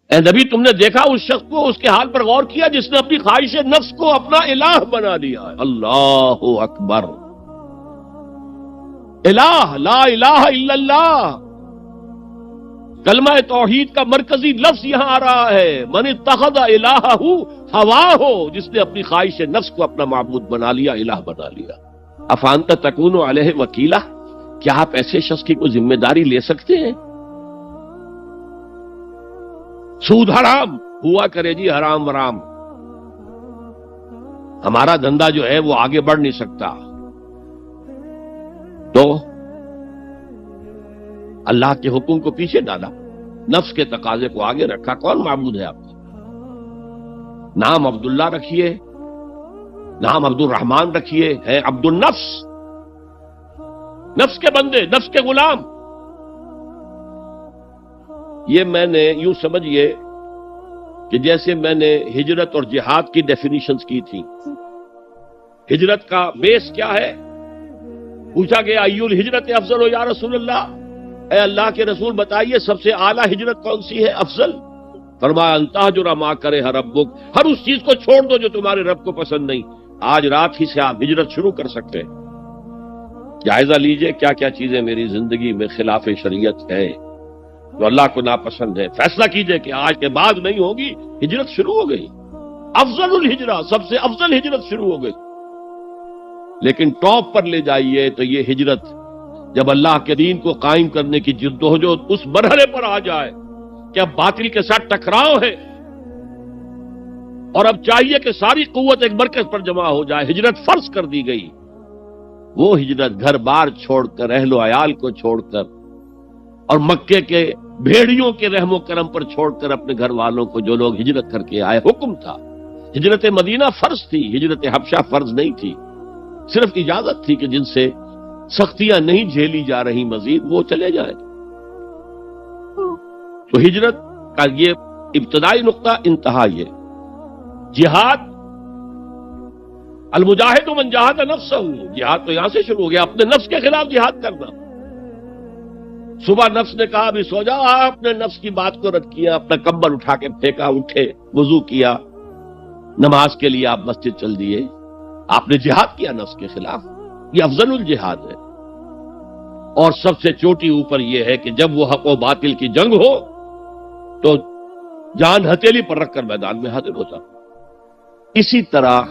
اے نبی تم نے دیکھا اس شخص کو، اس کے حال پر غور کیا جس نے اپنی خواہش نفس کو اپنا الہ بنا لیا ہے؟ اللہ اکبر، الہ، لا الہ الا اللہ، کلمہ توحید کا مرکزی لفظ یہاں آ رہا ہے، من اتخذ الہہ ہواہ، جس نے اپنی خواہش نفس کو اپنا معبود بنا لیا، الہ بنا لیا۔ افانت تکون علیہ وکیلا، کیا آپ ایسے شخص کی کوئی ذمہ داری لے سکتے ہیں؟ سود حرام ہوا کرے جی، حرام ورام، ہمارا دھندا جو ہے وہ آگے بڑھ نہیں سکتا، تو اللہ کے حکم کو پیچھے ڈالا، نفس کے تقاضے کو آگے رکھا۔ کون معبود ہے آپ کا؟ نام عبداللہ رکھیے، نام عبد الرحمن رکھیے، ہے عبد النفس، نفس کے بندے، نفس کے غلام۔ یہ میں نے یوں سمجھیے کہ جیسے میں نے ہجرت اور جہاد کی ڈیفینیشنز کی تھی۔ ہجرت کا بیس کیا ہے؟ پوچھا گیا ایو الہجرت افضل ہو یا رسول اللہ، اے اللہ کے رسول بتائیے سب سے اعلیٰ ہجرت کون سی ہے، افضل؟ فرمایا ان تہجر ما کرہ ربک، ہر اس چیز کو چھوڑ دو جو تمہارے رب کو پسند نہیں۔ آج رات ہی سے آپ ہجرت شروع کر سکتے ہیں۔ جائزہ لیجئے کیا کیا چیزیں میری زندگی میں خلاف شریعت ہے، جو اللہ کو ناپسند ہے، فیصلہ کیجئے کہ آج کے بعد نہیں ہوگی، ہجرت شروع ہو گئی، افضل الہجرہ، سب سے افضل ہجرت شروع ہو گئی۔ لیکن ٹاپ پر لے جائیے تو یہ ہجرت جب اللہ کے دین کو قائم کرنے کی جدوجہد اس مرحلے پر آ جائے کہ اب باطل کے ساتھ ٹکراؤ ہے اور اب چاہیے کہ ساری قوت ایک مرکز پر جمع ہو جائے، ہجرت فرض کر دی گئی، وہ ہجرت گھر بار چھوڑ کر، اہل و عیال کو چھوڑ کر اور مکے کے بھیڑیوں کے رحم و کرم پر چھوڑ کر اپنے گھر والوں کو، جو لوگ ہجرت کر کے آئے، حکم تھا۔ ہجرت مدینہ فرض تھی، ہجرت حبشہ فرض نہیں تھی، صرف اجازت تھی کہ جن سے سختیاں نہیں جھیلی جا رہی مزید وہ چلے جائیں۔ تو ہجرت کا یہ ابتدائی نقطہ، انتہا یہ جہاد، المجاہد من جاہد نفسہ، جہاد تو یہاں سے شروع ہو گیا، اپنے نفس کے خلاف جہاد کرنا۔ صبح نفس نے کہا ابھی سو جاؤ، آپ نے نفس کی بات کو رد کیا، اپنا کمبل اٹھا کے پھینکا، اٹھے، وضو کیا، نماز کے لیے آپ مسجد چل دیے، آپ نے جہاد کیا نفس کے خلاف۔ یہ افضل الجہاد ہے، اور سب سے چوٹی اوپر یہ ہے کہ جب وہ حق و باطل کی جنگ ہو تو جان ہتھیلی پر رکھ کر میدان میں حاضر ہوتا۔ اسی طرح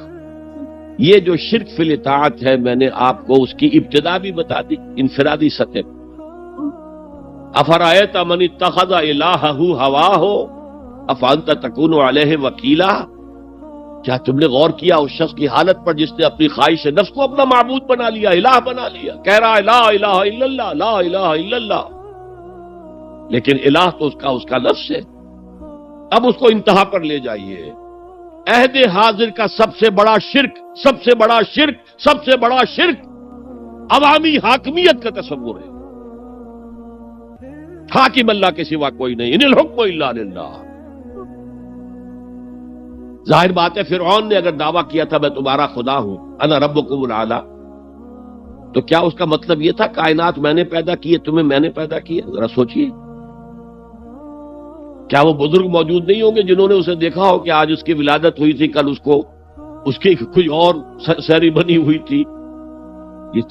یہ جو شرک فی الاطاعت ہے، میں نے آپ کو اس کی ابتدا بھی بتا دی انفرادی سطح پر۔ افرأیت من اتخذ الہہ ہواہ افانت تکون علیہ وکیلا، کیا تم نے غور کیا اس شخص کی حالت پر جس نے اپنی خواہش نفس کو اپنا معبود بنا لیا، الہ بنا لیا، کہہ رہا ہے لا الہ الا اللہ، لا الہ الا اللہ، لیکن الہ تو اس کا نفس ہے۔ اب اس کو انتہا پر لے جائیے۔ عہد حاضر کا سب سے بڑا شرک، سب سے بڑا شرک، سب سے بڑا شرک عوامی حاکمیت کا تصور ہے۔ حاکم اللہ کے سوا کوئی نہیں، ان الحکم الا للہ۔ ظاہر بات ہے فرعون نے اگر دعویٰ کیا تھا میں تمہارا خدا ہوں، انا ربکم الاعلی، تو کیا اس کا مطلب یہ تھا کائنات میں نے پیدا کی ہے، تمہیں میں نے پیدا کی ہے؟ ذرا سوچئے، کیا وہ بزرگ موجود نہیں ہوں گے جنہوں نے اسے دیکھا ہو کہ آج اس کی ولادت ہوئی تھی، کل اس کی کوئی اور سیریمنی ہوئی تھی؟ یہ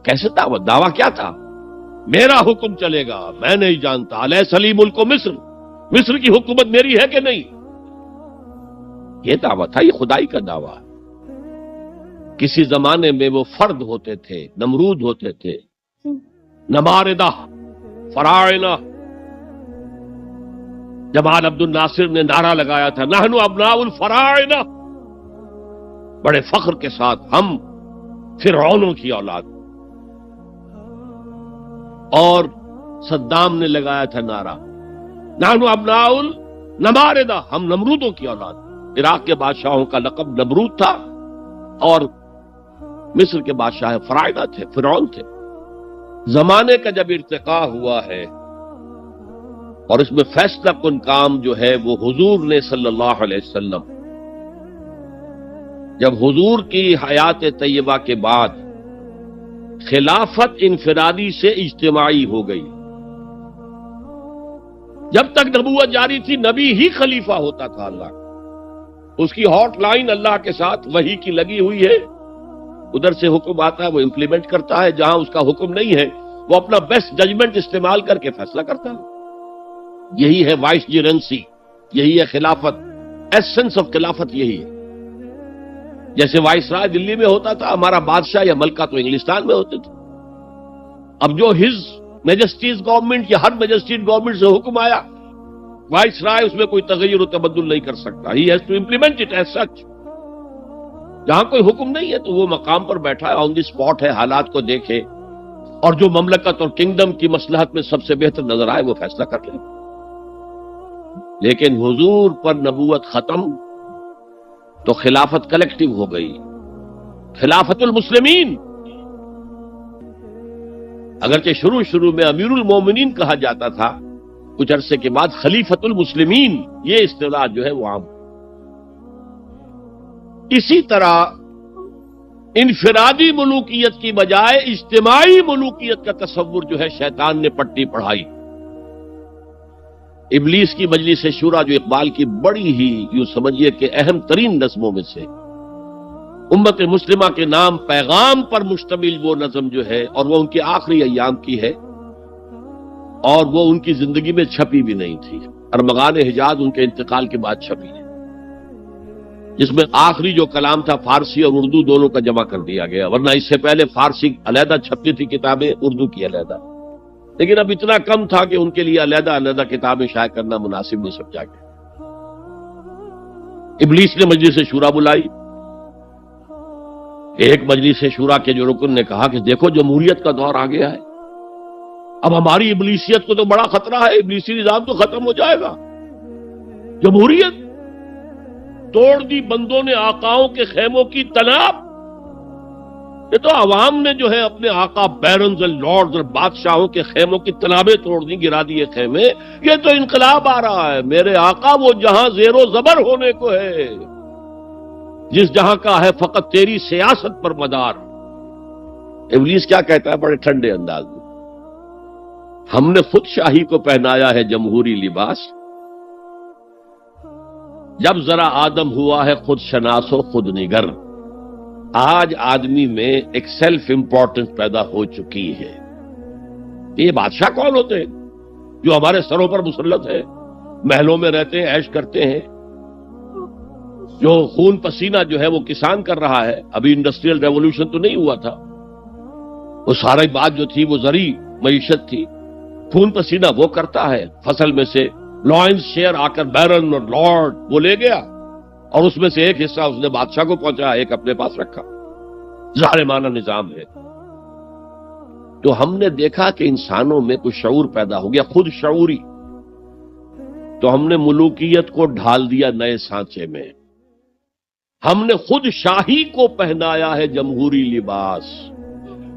کیسے دعویٰ کیا تھا؟ میرا حکم چلے گا، میں نہیں جانتا، الیس لی ملک مصر، مصر کی حکومت میری ہے کہ نہیں؟ یہ دعویٰ تھا، یہ خدائی کا دعویٰ۔ کسی زمانے میں وہ فرد ہوتے تھے، نمرود ہوتے تھے، نماردہ، فراعنہ۔ جمال عبد الناصر نے نعرہ لگایا تھا نحن ابناء الفراعنہ، بڑے فخر کے ساتھ ہم فرعونوں کی اولاد۔ اور صدام نے لگایا تھا نعرہ نحن ابناء النماردہ، ہم نمرودوں کی اولاد۔ عراق کے بادشاہوں کا لقب نمرود تھا اور مصر کے بادشاہ فراعنہ تھے، فرعون تھے۔ زمانے کا جب ارتقاء ہوا ہے اور اس میں فیصلہ کن کام جو ہے وہ حضور نے صلی اللہ علیہ وسلم، جب حضور کی حیات طیبہ کے بعد خلافت انفرادی سے اجتماعی ہو گئی، جب تک نبوت جاری تھی نبی ہی خلیفہ ہوتا تھا اللہ کا، اس کی ہاٹ لائن اللہ کے ساتھ وحی کی لگی ہوئی ہے، ادھر سے حکم آتا ہے وہ امپلیمنٹ کرتا ہے، جہاں اس کا حکم نہیں ہے وہ اپنا بیسٹ ججمنٹ استعمال کر کے فیصلہ کرتا ہے۔ یہی ہے وائس جرنسی، یہی ہے خلافت، ایسنس آف خلافت یہی ہے۔ جیسے وائس رائے دلی میں ہوتا تھا، ہمارا بادشاہ یا ملکہ تو انگلستان میں ہوتے تھے، اب جو ہز میجسٹیز گورنمنٹ یا ہر میجسٹیز گورنمنٹ سے حکم آیا، وائس رائے اس میں کوئی تغیر و تبدل نہیں کر سکتا، he has to implement it as such. جہاں کوئی حکم نہیں ہے تو وہ مقام پر بیٹھا ہے، آن دی اسپاٹ ہے، حالات کو دیکھے اور جو مملکت اور کنگڈم کی مصلحت میں سب سے بہتر نظر آئے وہ فیصلہ کر لے۔ لیکن حضور پر نبوت ختم تو خلافت کلیکٹیو ہو گئی، خلافت المسلمین۔ اگرچہ شروع میں امیر المومنین کہا جاتا تھا، کچھ عرصے کے بعد خلیفت المسلمین یہ اصطلاح جو ہے وہ عام۔ اسی طرح انفرادی ملوکیت کی بجائے اجتماعی ملوکیت کا تصور جو ہے شیطان نے پٹی پڑھائی۔ ابلیس کی مجلس شورا جو اقبال کی بڑی ہی یوں سمجھیے کہ اہم ترین نظموں میں سے، امت مسلمہ کے نام پیغام پر مشتمل وہ نظم جو ہے، اور وہ ان کے آخری ایام کی ہے، اور وہ ان کی زندگی میں چھپی بھی نہیں تھی، ارمغان حجاز ان کے انتقال کے بعد چھپی ہے، جس میں آخری جو کلام تھا فارسی اور اردو دونوں کا جمع کر دیا گیا، ورنہ اس سے پہلے فارسی علیحدہ چھپتی تھی کتابیں، اردو کی علیحدہ، لیکن اب اتنا کم تھا کہ ان کے لیے علیحدہ کتابیں شائع کرنا مناسب نہیں سمجھا گیا۔ ابلیس نے مجلس شورا بلائی، ایک مجلس شورا کے جو رکن نے کہا کہ دیکھو جمہوریت کا دور آ گیا ہے، اب ہماری ابلیسیت کو تو بڑا خطرہ ہے، ابلیسی نظام تو ختم ہو جائے گا، جمہوریت توڑ دی بندوں نے آقاؤں کے خیموں کی تناب، یہ تو عوام نے جو ہے اپنے آقا بیرنز اور لارڈز اور بادشاہوں کے خیموں کی تنابیں توڑ دی، گرا دیے خیمے، یہ تو انقلاب آ رہا ہے، میرے آقا وہ جہاں زیر و زبر ہونے کو ہے، جس جہاں کا ہے فقط تیری سیاست پر مدار۔ ابلیس کیا کہتا ہے بڑے ٹھنڈے انداز میں، ہم نے خود شاہی کو پہنایا ہے جمہوری لباس، جب ذرا آدم ہوا ہے خود شناس و خود نگر۔ آج آدمی میں ایک سیلف امپورٹنس پیدا ہو چکی ہے۔ یہ بادشاہ کون ہوتے ہیں جو ہمارے سروں پر مسلط ہے، محلوں میں رہتے ہیں، عیش کرتے ہیں، جو خون پسینہ جو ہے وہ کسان کر رہا ہے، ابھی انڈسٹریل ریولوشن تو نہیں ہوا تھا، وہ ساری بات جو تھی وہ زرعی معیشت تھی، خون پسینہ وہ کرتا ہے، فصل میں سے لائنز شیئر آ کر بیرن اور لارڈ وہ لے گیا، اور اس میں سے ایک حصہ اس نے بادشاہ کو پہنچایا، ایک اپنے پاس رکھا، ظالمانہ نظام ہے۔ تو ہم نے دیکھا کہ انسانوں میں کچھ شعور پیدا ہو گیا، خود شعوری، تو ہم نے ملوکیت کو ڈھال دیا نئے سانچے میں، ہم نے خود شاہی کو پہنایا ہے جمہوری لباس۔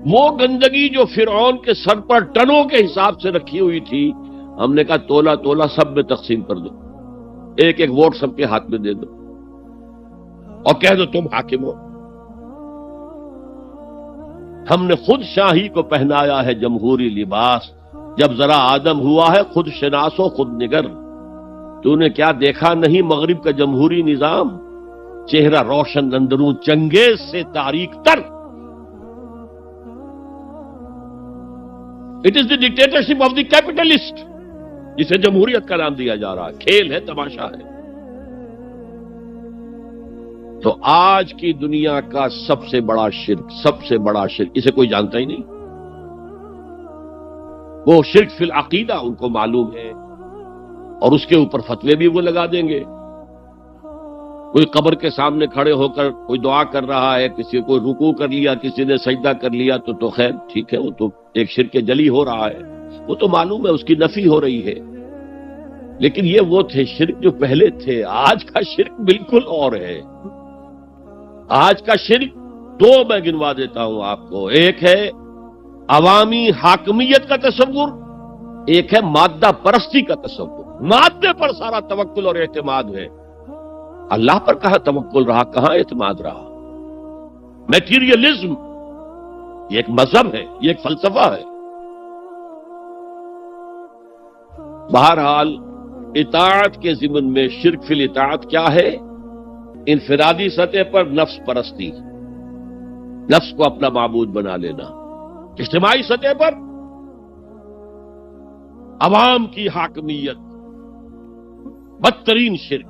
وہ گندگی جو فرعون کے سر پر ٹنوں کے حساب سے رکھی ہوئی تھی، ہم نے کہا تولا تولا سب میں تقسیم کر دو، ایک ایک ووٹ سب کے ہاتھ میں دے دو اور کہہ دو تم حاکم ہو۔ ہم نے خود شاہی کو پہنایا ہے جمہوری لباس، جب ذرا آدم ہوا ہے خود شناس و خود نگر۔ تو نے کیا دیکھا نہیں مغرب کا جمہوری نظام، چہرہ روشن اندروں چنگیز سے تاریک تر۔ It is the dictatorship of the capitalist, جسے جمہوریت کا نام دیا جا رہا ہے، کھیل ہے، تماشا ہے۔ تو آج کی دنیا کا سب سے بڑا شرک اسے کوئی جانتا ہی نہیں، وہ شرک فی العقیدہ ان کو معلوم ہے، اور اس کے اوپر فتوے بھی وہ لگا دیں گے۔ کوئی قبر کے سامنے کھڑے ہو کر کوئی دعا کر رہا ہے، کسی کو رکوع کر لیا، کسی نے سجدہ کر لیا، تو خیر ٹھیک ہے، وہ تو ایک شرک جلی ہو رہا ہے، وہ تو معلوم ہے، اس کی نفی ہو رہی ہے۔ لیکن یہ وہ تھے شرک جو پہلے تھے، آج کا شرک بالکل اور ہے۔ آج کا شرک دو میں گنوا دیتا ہوں آپ کو، ایک ہے عوامی حاکمیت کا تصور، ایک ہے مادہ پرستی کا تصور۔ مادے پر سارا توکل اور اعتماد ہے، اللہ پر کہاں توکل رہا، کہاں اعتماد رہا۔ میٹیریلزم یہ ایک مذہب ہے، یہ ایک فلسفہ ہے۔ بہرحال اطاعت کے ضمن میں شرک فی الاطاعت کیا ہے؟ انفرادی سطح پر نفس پرستی، نفس کو اپنا معبود بنا لینا. اجتماعی سطح پر عوام کی حاکمیت، بدترین شرک.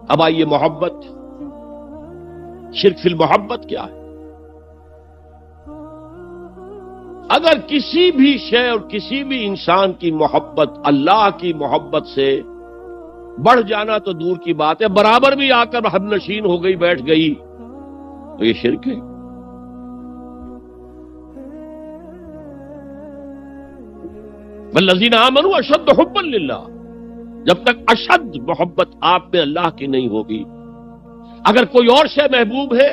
اب آئیے محبت، شرک فی المحبت کیا ہے؟ اگر کسی بھی شے اور کسی بھی انسان کی محبت اللہ کی محبت سے بڑھ جانا تو دور کی بات ہے، برابر بھی آ کر ہم نشین ہو گئی، بیٹھ گئی، تو یہ شرک ہے. والذین آمنوا اشد حبا للہ، جب تک اشد محبت آپ میں اللہ کی نہیں ہوگی. اگر کوئی اور شے محبوب ہے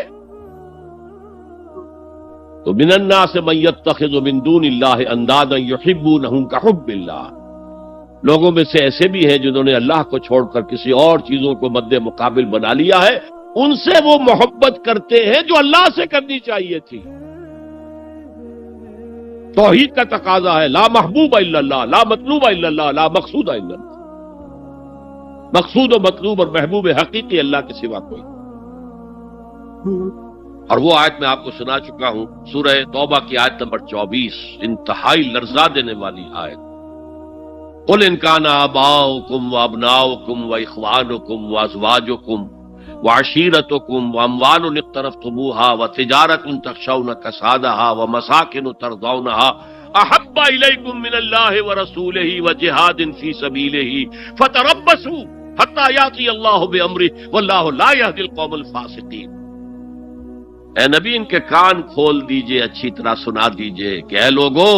تو من الناس من یتخذ من دون اللہ اندادا یحبونہم کحب اللہ، لوگوں میں سے ایسے بھی ہیں جنہوں نے اللہ کو چھوڑ کر کسی اور چیزوں کو مد مقابل بنا لیا ہے، ان سے وہ محبت کرتے ہیں جو اللہ سے کرنی چاہیے تھی. توحید کا تقاضا ہے لا محبوب الا اللہ، لا مطلوب الا اللہ، لا مقصود الا اللہ. مقصود و مطلوب اور محبوب حقیقی اللہ کے سوا کوئی. اور وہ آیت میں آپ کو سنا چکا ہوں، سورہ توبہ کی آیت نمبر 24، انتہائی لرزا دینے والی آیت. قل ان کان آباؤکم وابناؤکم واخوانکم وازواجکم وعشیرتکم واموال اقترفتموها وتجارۃ تخشون کسادها ومساکن ترضونها احب الیکم من اللہ ورسولہ وجہاد فی سبیلہ فتربصوا حتی یاتی اللہ بامرہ واللہ لا یہدی القوم الفاسقین. اے نبی ان کے کان کھول دیجئے، اچھی طرح سنا دیجئے کہ اے لوگوں،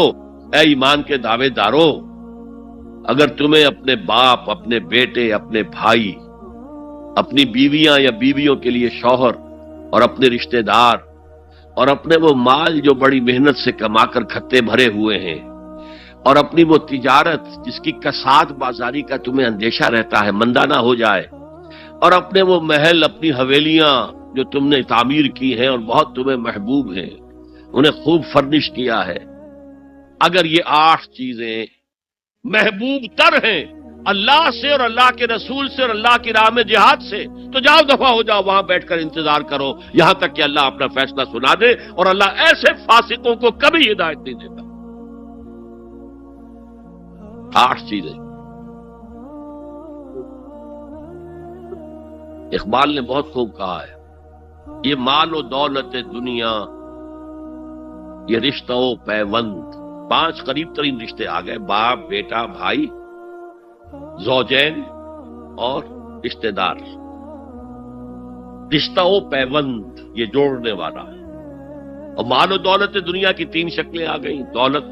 اے ایمان کے دعوے داروں، اگر تمہیں اپنے باپ، اپنے بیٹے، اپنے بھائی، اپنی بیویاں یا بیویوں کے لیے شوہر اور اپنے رشتہ دار اور اپنے وہ مال جو بڑی محنت سے کما کر کھتے بھرے ہوئے ہیں اور اپنی وہ تجارت جس کی کساد بازاری کا تمہیں اندیشہ رہتا ہے مندہ نہ ہو جائے، اور اپنے وہ محل، اپنی حویلیاں جو تم نے تعمیر کی ہیں اور بہت تمہیں محبوب ہیں، انہیں خوب فرنش کیا ہے، اگر یہ 8 چیزیں محبوب تر ہیں اللہ سے اور اللہ کے رسول سے اور اللہ کی راہ میں جہاد سے، تو جاؤ دفع ہو جاؤ، وہاں بیٹھ کر انتظار کرو یہاں تک کہ اللہ اپنا فیصلہ سنا دے. اور اللہ ایسے فاسقوں کو کبھی ہدایت نہیں دیتا. 8 چیزیں. اقبال نے بہت خوب کہا ہے، یہ مال و دولت دنیا، یہ رشتہ و پیوند، 5 قریب ترین رشتے آ گئے، باپ، بیٹا، بھائی، زوجین اور رشتہ دار. رشتہ و پیوند یہ جوڑنے والا ہے. اور مال و دولت دنیا کی 3 شکلیں آ گئیں. دولت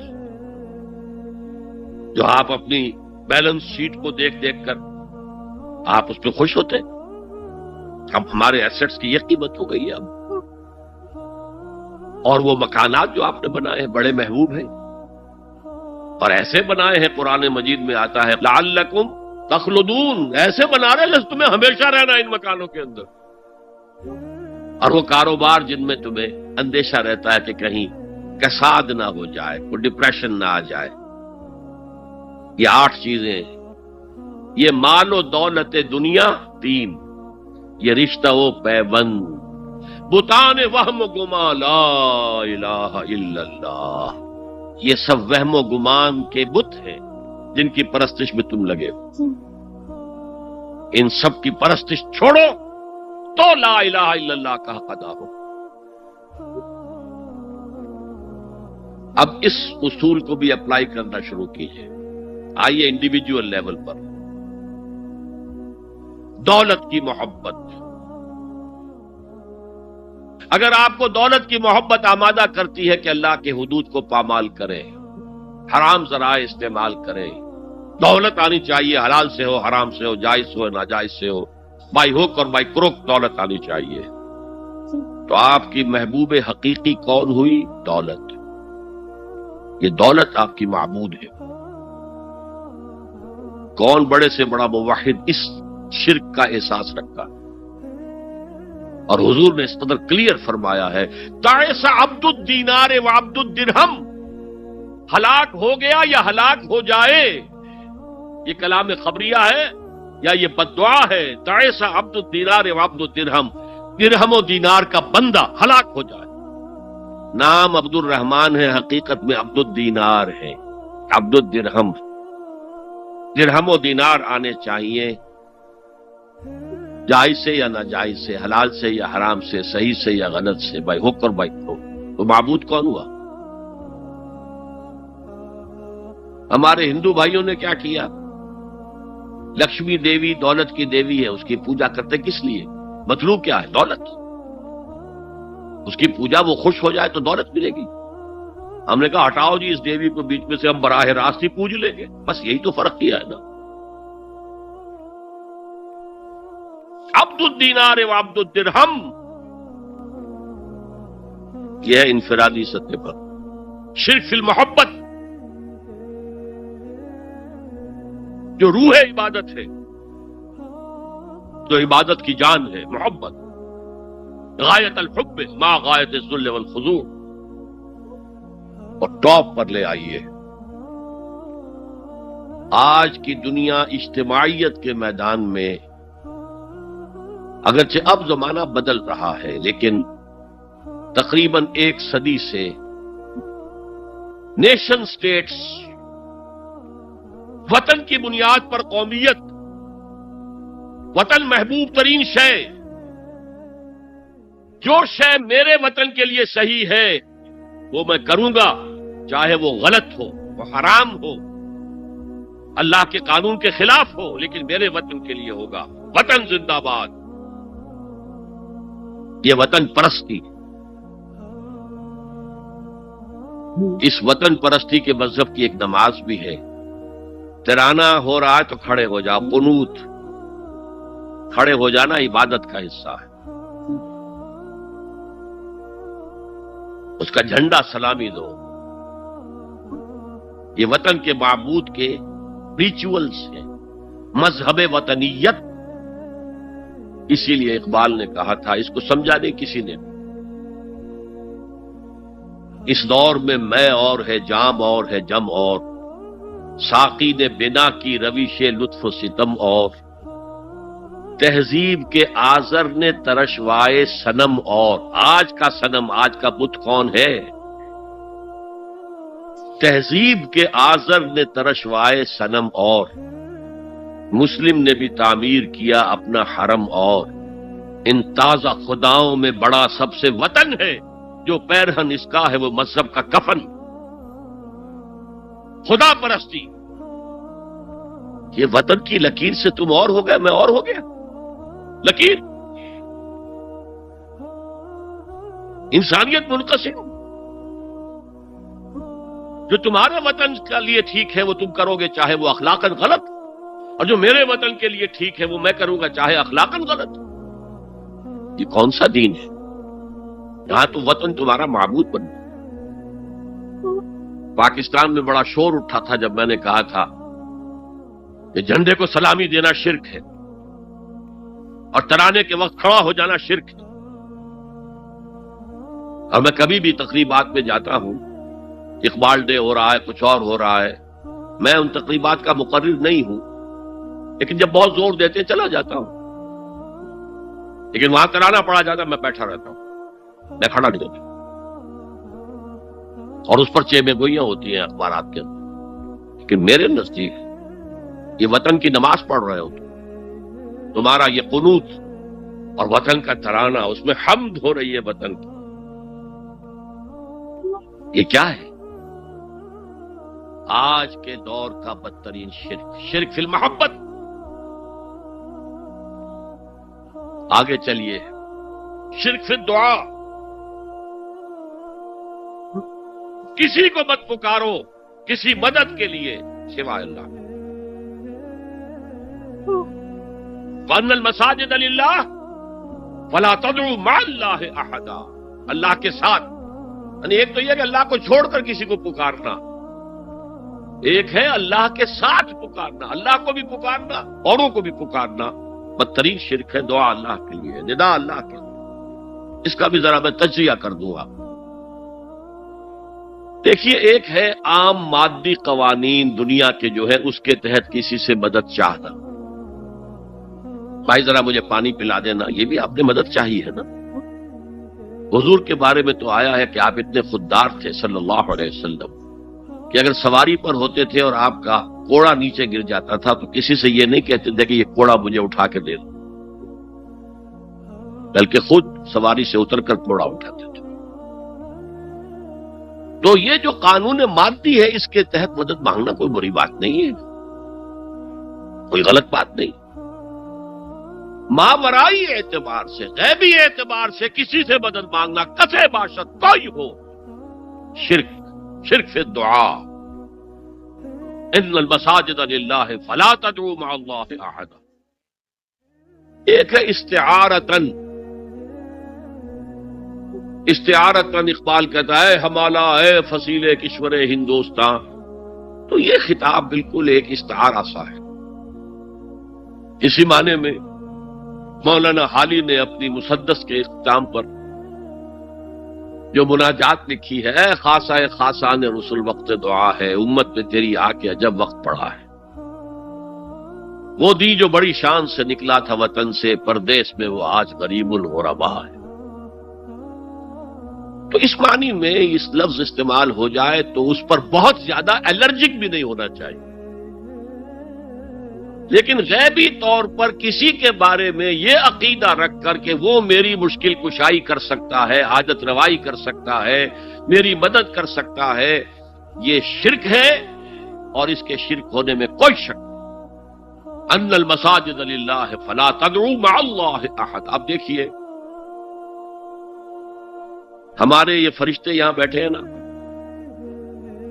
جو آپ اپنی بیلنس شیٹ کو دیکھ دیکھ کر آپ اس پہ خوش ہوتے، اب ہمارے ایسٹس کی یہ قیمت ہو گئی ہے اب. اور وہ مکانات جو آپ نے بنائے ہیں بڑے محبوب ہیں، اور ایسے بنائے ہیں، قرآن مجید میں آتا ہے لعلکم تخلدون، ایسے بنا رہے ہیں تمہیں ہمیشہ رہنا ان مکانوں کے اندر. اور وہ کاروبار جن میں تمہیں اندیشہ رہتا ہے کہ کہیں کساد نہ ہو جائے، کوئی ڈپریشن نہ آ جائے. یہ 8 چیزیں، یہ مال و دولت دنیا 3، یہ رشتہ و پیوند، بتان وہم و گما لا الہ الا اللہ، یہ سب وہم و گمان کے بت ہیں جن کی پرستش میں تم لگے ہو. ان سب کی پرستش چھوڑو تو لا الہ الا اللہ کا حق ادا ہو. اب اس اصول کو بھی اپلائی کرنا شروع کیجئے. آئیے انڈیویجول لیول پر. دولت کی محبت، اگر آپ کو دولت کی محبت آمادہ کرتی ہے کہ اللہ کے حدود کو پامال کریں، حرام ذرائع استعمال کریں، دولت آنی چاہیے، حلال سے ہو، حرام سے ہو، جائز سے ہو، ناجائز سے ہو، بائی ہوک اور بائی کروک دولت آنی چاہیے، تو آپ کی محبوب حقیقی کون ہوئی؟ دولت. یہ دولت آپ کی معبود ہے. کون بڑے سے بڑا موحد اس شرک کا احساس رکھا؟ اور حضور نے اس قدر کلیئر فرمایا ہے، تعس عبد الدینار و عبد الدرہم، ہلاک ہو گیا یا ہلاک ہو جائے، یہ کلام خبریہ ہے یا یہ بددعا ہے؟ تعیس عبد الدینار و عبد الدرہم، درہم و دینار کا بندہ ہلاک ہو جائے۔ نام عبد الرحمن ہے، حقیقت میں عبد الدینار ہے، عبد الدرہم۔ درہم و دینار آنے چاہیے، جائز سے یا ناجائز سے، حلال سے یا حرام سے، صحیح سے یا غلط سے، بائی حق اور بائی پرو۔ تو معبود کون ہوا؟ ہمارے ہندو بھائیوں نے کیا کیا؟ لکشمی دیوی دولت کی دیوی ہے، اس کی پوجا کرتے کس لیے؟ مطلوب کیا ہے؟ دولت۔ اس کی پوجا وہ خوش ہو جائے تو دولت ملے گی۔ ہم نے کہا ہٹاؤ جی اس دیوی کو بیچ میں سے، ہم براہ راست ہی پوج لیں گے، بس یہی تو فرق کیا ہے نا۔ عبد الدینار و عبد الدرہم، یہ ہے انفرادی سطح پر شرک فی المحبت، جو روح عبادت ہے، جو عبادت کی جان ہے، محبت، غایت الحب ما غایت الذل والخضوع، اور ٹاپ پر لے آئیے۔ آج کی دنیا اجتماعیت کے میدان میں اگرچہ اب زمانہ بدل رہا ہے، لیکن تقریباً 1 صدی سے نیشن سٹیٹس، وطن کی بنیاد پر قومیت، وطن محبوب ترین شے، جو شے میرے وطن کے لیے صحیح ہے وہ میں کروں گا، چاہے وہ غلط ہو، وہ حرام ہو، اللہ کے قانون کے خلاف ہو، لیکن میرے وطن کے لیے ہوگا۔ وطن زندہ باد، یہ وطن پرستی۔ اس وطن پرستی کے مذہب کی ایک نماز بھی ہے، ترانہ ہو رہا ہے تو کھڑے ہو جاؤ، قنوت، کھڑے ہو جانا عبادت کا حصہ ہے۔ اس کا جھنڈا سلامی دو۔ یہ وطن کے معبود کے ریچولز ہیں، مذہب وطنیت۔ اسی لیے اقبال نے کہا تھا، اس کو سمجھا نہیں کسی نے، اس دور میں میں اور ہے، جام اور ہے، جم اور، ساقی نے بنا کی روش لطف و ستم اور، تہذیب کے آزر نے ترشوائے صنم اور۔ آج کا صنم، آج کا بت کون ہے؟ تہذیب کے آزر نے ترشوائے صنم اور، مسلم نے بھی تعمیر کیا اپنا حرم اور، ان تازہ خداؤں میں بڑا سب سے وطن ہے، جو پیرہن اس کا ہے وہ مذہب کا کفن۔ خدا پرستی، یہ وطن کی لکیر سے تم اور ہو گئے، میں اور ہو گیا۔ لکیر، انسانیت منقسم، جو تمہارے وطن کے لیے ٹھیک ہے وہ تم کرو گے، چاہے وہ اخلاقاً غلط، اور جو میرے وطن کے لیے ٹھیک ہے وہ میں کروں گا، چاہے اخلاقاً غلط۔ یہ کون سا دین ہے؟ یہاں تو وطن تمہارا معبود بن گیا۔ پاکستان میں بڑا شور اٹھا تھا جب میں نے کہا تھا کہ جھنڈے کو سلامی دینا شرک ہے، اور ترانے کے وقت کھڑا ہو جانا شرک ہے۔ اور میں کبھی بھی تقریبات میں جاتا ہوں، اقبال ڈے ہو رہا ہے، کچھ اور ہو رہا ہے، میں ان تقریبات کا مقرر نہیں ہوں، لیکن جب بہت زور دیتے ہیں چلا جاتا ہوں، لیکن وہاں ترانہ پڑا جاتا ہے میں بیٹھا رہتا ہوں، میں کھڑا نہیں ہوتا، اور اس پر چیمے گوئیاں ہوتی ہیں اخبارات کے اندر، لیکن میرے نزدیک یہ وطن کی نماز پڑھ رہے ہو، تمہارا یہ قنوت اور وطن کا ترانہ، اس میں حمد ہو رہی ہے وطن کی، یہ کیا ہے؟ آج کے دور کا بدترین شرک، شرک فی المحبت۔ آگے چلیے، شرک فی الدعا، کسی کو مت پکارو کسی مدد کے لیے سوائے اللہ۔ وَأَنَّ الْمَسَاجِدَ لِلَّهِ فَلَا تَدْعُوا مَعَ اللَّهِ أَحَدًا، اللہ کے ساتھ، یعنی ایک تو یہ کہ اللہ کو چھوڑ کر کسی کو پکارنا، ایک ہے اللہ کے ساتھ پکارنا، اللہ کو بھی پکارنا، اوروں کو بھی پکارنا۔ بدترین شرک ہے دعا اللہ کے لیے، ندا اللہ کے لیے۔ اس کا بھی ذرا میں تجزیہ کر دوں گا۔ دیکھیے، ایک ہے عام مادی قوانین دنیا کے جو ہے اس کے تحت کسی سے مدد چاہنا. بھائی ذرا مجھے پانی پلا دینا، یہ بھی آپ نے مدد چاہی ہے نا. حضور کے بارے میں تو آیا ہے کہ آپ اتنے خوددار تھے صلی اللہ علیہ وسلم کہ اگر سواری پر ہوتے تھے اور آپ کا کوڑا نیچے گر جاتا تھا تو کسی سے یہ نہیں کہتے تھے کہ یہ کوڑا مجھے اٹھا کے دے دو، بلکہ خود سواری سے اتر کر کوڑا اٹھاتے تھے. تو یہ جو قانون مادی ہے اس کے تحت مدد مانگنا کوئی بری بات نہیں ہے، کوئی غلط بات نہیں. ماورائی اعتبار سے، غیبی اعتبار سے کسی سے مدد مانگنا کسے باشد کوئی ہو، شرک فی الدعاء. ان المساجد للہ فلا تدعوا مع اللہ احدا. ایک ہے استعارتن اقبال کہتا ہے ہمالا اے فصیل کشور ہندوستان. تو یہ خطاب بالکل ایک استعارہ سا ہے. اسی معنی میں مولانا حالی نے اپنی مسدس کے اختتام پر جو مناجات لکھی ہے، اے خاصہ خاصان رسول وقت دعا ہے، امت میں تیری آ کے عجب وقت پڑا ہے. وہ دی جو بڑی شان سے نکلا تھا وطن سے، پردیس میں وہ آج غریب الغربا ہے. تو اس معنی میں اس لفظ استعمال ہو جائے تو اس پر بہت زیادہ الرجک بھی نہیں ہونا چاہیے. لیکن غیبی طور پر کسی کے بارے میں یہ عقیدہ رکھ کر کہ وہ میری مشکل کشائی کر سکتا ہے، حاجت روائی کر سکتا ہے، میری مدد کر سکتا ہے، یہ شرک ہے. اور اس کے شرک ہونے میں کوئی شک نہیں. ان المساجد للہ فلا تدعوا مع اللہ احد. آپ دیکھیے ہمارے یہ فرشتے یہاں بیٹھے ہیں نا،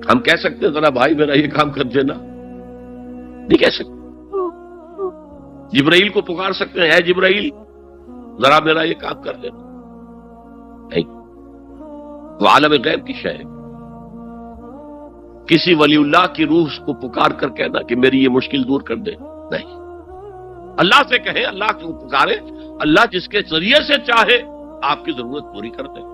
ہم کہہ سکتے ہیں ذرا بھائی میرا یہ کام کر دینا؟ نہیں کہہ سکتے. جبرائیل کو پکار سکتے ہیں، اے جبرائیل ذرا میرا یہ کام کر دینا؟ نہیں. وہ عالم غیب کی شے ہے. کسی ولی اللہ کی روح کو پکار کر کہنا کہ میری یہ مشکل دور کر دے، نہیں. اللہ سے کہیں، اللہ کو پکارے، اللہ جس کے ذریعے سے چاہے آپ کی ضرورت پوری کر دے.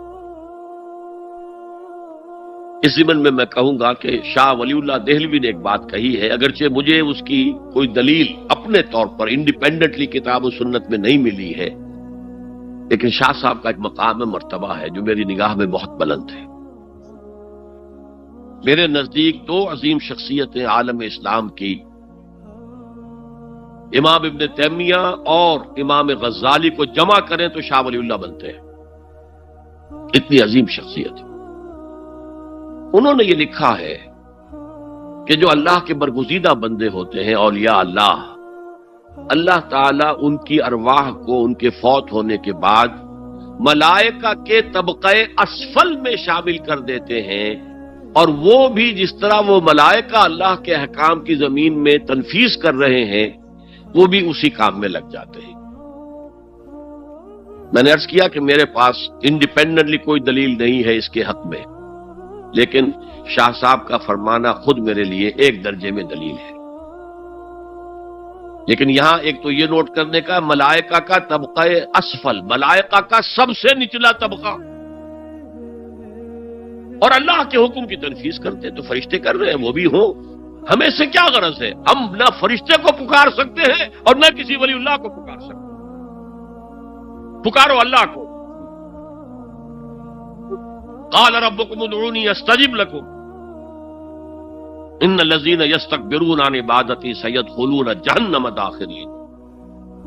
اس ضمن میں کہوں گا کہ شاہ ولی اللہ دہلوی نے ایک بات کہی ہے، اگرچہ مجھے اس کی کوئی دلیل اپنے طور پر انڈیپینڈنٹلی کتاب و سنت میں نہیں ملی ہے، لیکن شاہ صاحب کا ایک مقام مرتبہ ہے جو میری نگاہ میں بہت بلند ہے. میرے نزدیک دو عظیم شخصیتیں عالم اسلام کی، امام ابن تیمیہ اور امام غزالی کو جمع کریں تو شاہ ولی اللہ بنتے ہیں. اتنی عظیم شخصیت. انہوں نے یہ لکھا ہے کہ جو اللہ کے برگزیدہ بندے ہوتے ہیں، اولیاء اللہ، اللہ تعالیٰ ان کی ارواح کو ان کے فوت ہونے کے بعد ملائکہ کے طبقہ اسفل میں شامل کر دیتے ہیں، اور وہ بھی جس طرح وہ ملائکہ اللہ کے احکام کی زمین میں تنفیذ کر رہے ہیں وہ بھی اسی کام میں لگ جاتے ہیں. میں نے عرض کیا کہ میرے پاس انڈیپینڈنٹلی کوئی دلیل نہیں ہے اس کے حق میں، لیکن شاہ صاحب کا فرمانا خود میرے لیے ایک درجے میں دلیل ہے. لیکن یہاں ایک تو یہ نوٹ کرنے کا، ملائکہ کا طبقہ اسفل، ملائکہ کا سب سے نچلا طبقہ، اور اللہ کے حکم کی تنفیذ کرتے تو فرشتے کر رہے ہیں، وہ بھی ہوں. ہمیں سے کیا غرض ہے؟ ہم نہ فرشتے کو پکار سکتے ہیں اور نہ کسی ولی اللہ کو پکار سکتے. پکارو اللہ کو. قال ربکم ادعونی استجب لکم ان الذین یستکبرون عن عبادتی سیدخلون جہنم داخرین.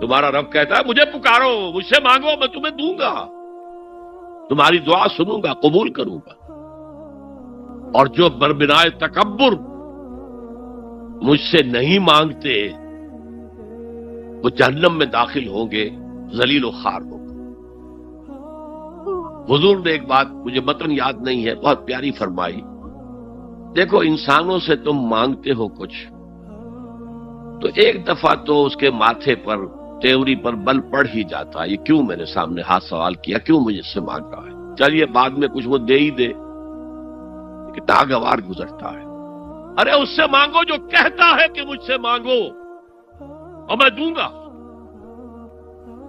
تمہارا رب کہتا ہے مجھے پکارو، مجھ سے مانگو، میں تمہیں دوں گا، تمہاری دعا سنوں گا، قبول کروں گا. اور جو بربنائے تکبر مجھ سے نہیں مانگتے وہ جہنم میں داخل ہوں گے، ذلیل و خوار ہوں گے. حضور نے ایک بات، مجھے متن یاد نہیں ہے، بہت پیاری فرمائی. دیکھو انسانوں سے تم مانگتے ہو کچھ تو ایک دفعہ تو اس کے ماتھے پر، تیوری پر بل پڑ ہی جاتا ہے، یہ کیوں میرے سامنے ہاتھ سوال کیا، کیوں مجھ سے مانگ رہا ہے. چلیے بعد میں کچھ وہ دے ہی دے، ناگوار گزرتا ہے. ارے اس سے مانگو جو کہتا ہے کہ مجھ سے مانگو اور میں دوں گا.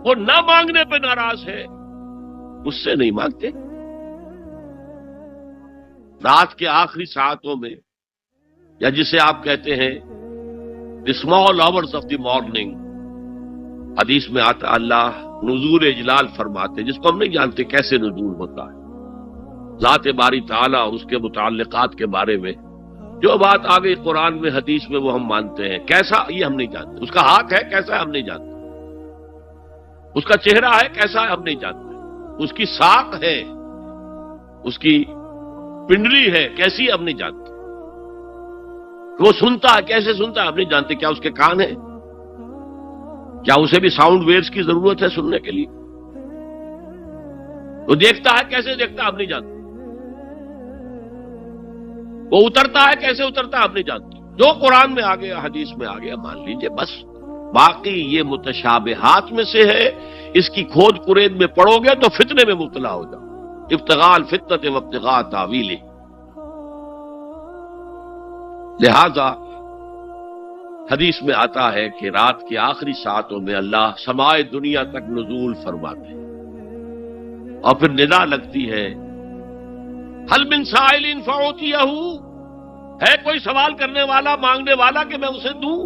وہ نہ مانگنے پہ ناراض ہے، اس سے نہیں مانگتے. رات کے آخری ساعتوں میں، یا جسے آپ کہتے ہیں the small hours of the morning، حدیث میں آتا اللہ نزول اجلال فرماتے، جس کو ہم نہیں جانتے کیسے نزول ہوتا ہے، ذات باری تعالیٰ اور اس کے متعلقات کے بارے میں جو بات آ گئی قرآن میں حدیث میں وہ ہم مانتے ہیں، کیسا یہ ہم نہیں جانتے، اس کا ہاتھ ہے کیسا ہے ہم نہیں جانتے، اس کا چہرہ ہے کیسا ہے ہم نہیں جانتے، اس کی ساق ہے، اس کی پنڈلی ہے کیسی ہم نہیں جانتے، وہ سنتا ہے کیسے سنتا ہے ہم نہیں جانتے، کیا اس کے کان ہیں، کیا اسے بھی ساؤنڈ ویوز کی ضرورت ہے سننے کے لیے، وہ دیکھتا ہے کیسے دیکھتا ہے ہم نہیں جانتے، وہ اترتا ہے کیسے اترتا ہے ہم نہیں جانتے، جو قرآن میں آ گیا حدیث میں آ گیا مان لیجئے بس، باقی یہ متشابہات میں سے ہے، اس کی کھود کرید میں پڑو گے تو فتنے میں مبتلا ہو جاؤ، ابتغاء الفتنۃ وابتغاء تاویلہ۔ لہذا حدیث میں آتا ہے کہ رات کی آخری ساعتوں میں اللہ سمائے دنیا تک نزول فرماتے ہیں، اور پھر ندا لگتی ہے حل من سائل فاعطیہ، ہے کوئی سوال کرنے والا مانگنے والا کہ میں اسے دوں،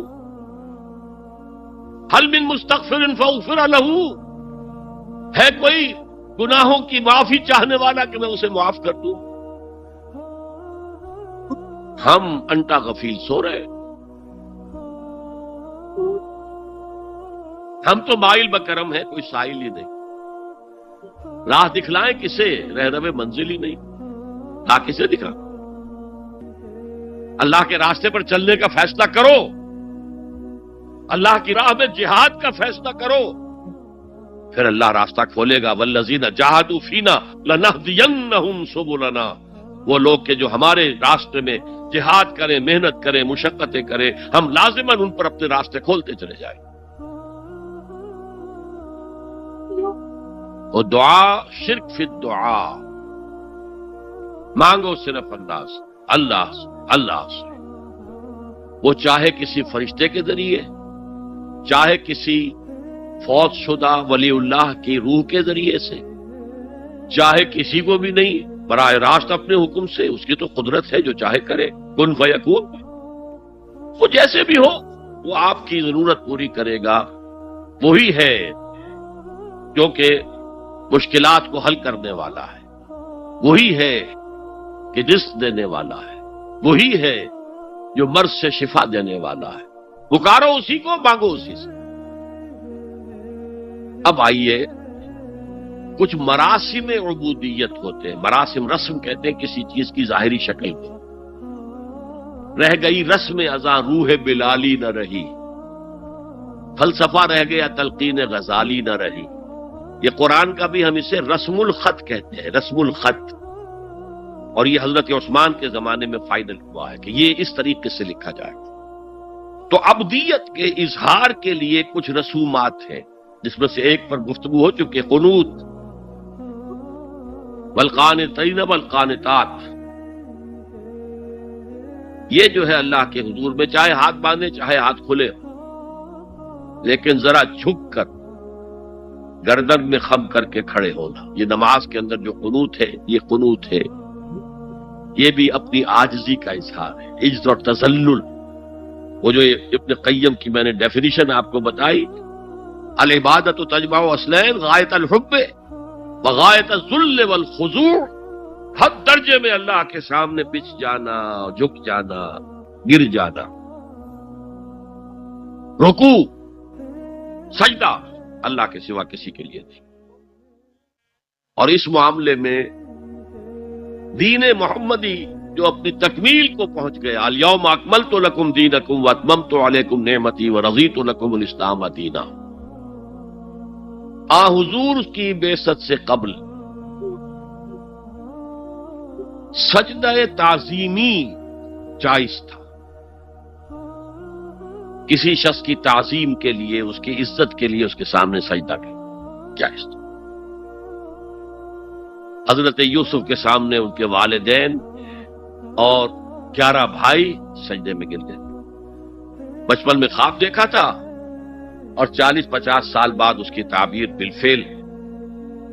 حل من مستغفر فاغفر لہ، ہے کوئی گناہوں کی معافی چاہنے والا کہ میں اسے معاف کر دوں، ہم انٹا غفیل سو رہے، ہم تو مائل بکرم ہیں، کوئی سائل ہی نہیں، راہ دکھلائیں کسے، رہنم منزل ہی نہیں، راہ کسے دکھا، اللہ کے راستے پر چلنے کا فیصلہ کرو، اللہ کی راہ میں جہاد کا فیصلہ کرو، پھر اللہ راستہ کھولے گا، والذین جاہدوا فینا لنہدینہم سبلنا، وہ لوگ کہ جو ہمارے راستے میں جہاد کریں، محنت کریں، مشقتیں کریں، ہم لازماً ان پر اپنے راستے کھولتے چلے جائیں۔ وہ دعا شرک فی الدعا، مانگو صرف اللہ سے، اللہ سے، اللہ سے، وہ چاہے کسی فرشتے کے ذریعے، چاہے کسی فوت شدہ ولی اللہ کی روح کے ذریعے سے، چاہے کسی کو بھی نہیں، براہ راست اپنے حکم سے، اس کی تو قدرت ہے جو چاہے کرے، کن فیکون، وہ جیسے بھی ہو وہ آپ کی ضرورت پوری کرے گا، وہی ہے جو کہ مشکلات کو حل کرنے والا ہے، وہی ہے کہ رزق دینے والا ہے، وہی ہے جو مرض سے شفا دینے والا ہے، پکارو اسی کو، مانگو اسی سے۔ اب آئیے کچھ مراسم عبودیت ہوتے ہیں، مراسم رسم کہتے ہیں کسی چیز کی ظاہری شکل کو، رہ گئی رسم ازاں روح بلالی نہ رہی، فلسفہ رہ گیا تلقین غزالی نہ رہی، یہ قرآن کا بھی ہم اسے رسم الخط کہتے ہیں، رسم الخط، اور یہ حضرت عثمان کے زمانے میں فائنل ہوا ہے کہ یہ اس طریقے سے لکھا جائے۔ تو عبدیت کے اظہار کے لیے کچھ رسومات ہیں، جس میں سے ایک پر گفتگو ہو چکی، قنوت، والقانتین والقانتات، یہ جو ہے اللہ کے حضور میں چاہے ہاتھ باندھے چاہے ہاتھ کھلے، لیکن ذرا جھک کر گردن میں خم کر کے کھڑے ہونا، یہ نماز کے اندر جو قنوت ہے یہ قنوت ہے، یہ بھی اپنی عاجزی کا اظہار ہے، عجز اور تذلل۔ وہ جو ابن قیم کی میں نے ڈیفینیشن آپ کو بتائی، العبادت تجمع اصلین، غایت الحب وغایت الذل والخضوع، حد درجے میں اللہ کے سامنے بچ جانا، جھک جانا، گر جانا، رکوع، سجدہ اللہ کے سوا کسی کے لیے نہیں۔ اور اس معاملے میں دین محمدی جو اپنی تکمیل کو پہنچ گیا، الیوم اکملت لکم دینکم واتممت علیکم نعمتی ورضیت لکم الاسلام دینا، حضور کی بعثت سے قبل سجدہ تعظیمی جائز تھا، کسی شخص کی تعظیم کے لیے، اس کی عزت کے لیے اس کے سامنے سجدہ کرنا جائز تھا۔ حضرت یوسف کے سامنے ان کے والدین اور 11 بھائی سجدے میں گر گئے، بچپن میں خواب دیکھا تھا اور 40-50 سال بعد اس کی تعبیر بالفعل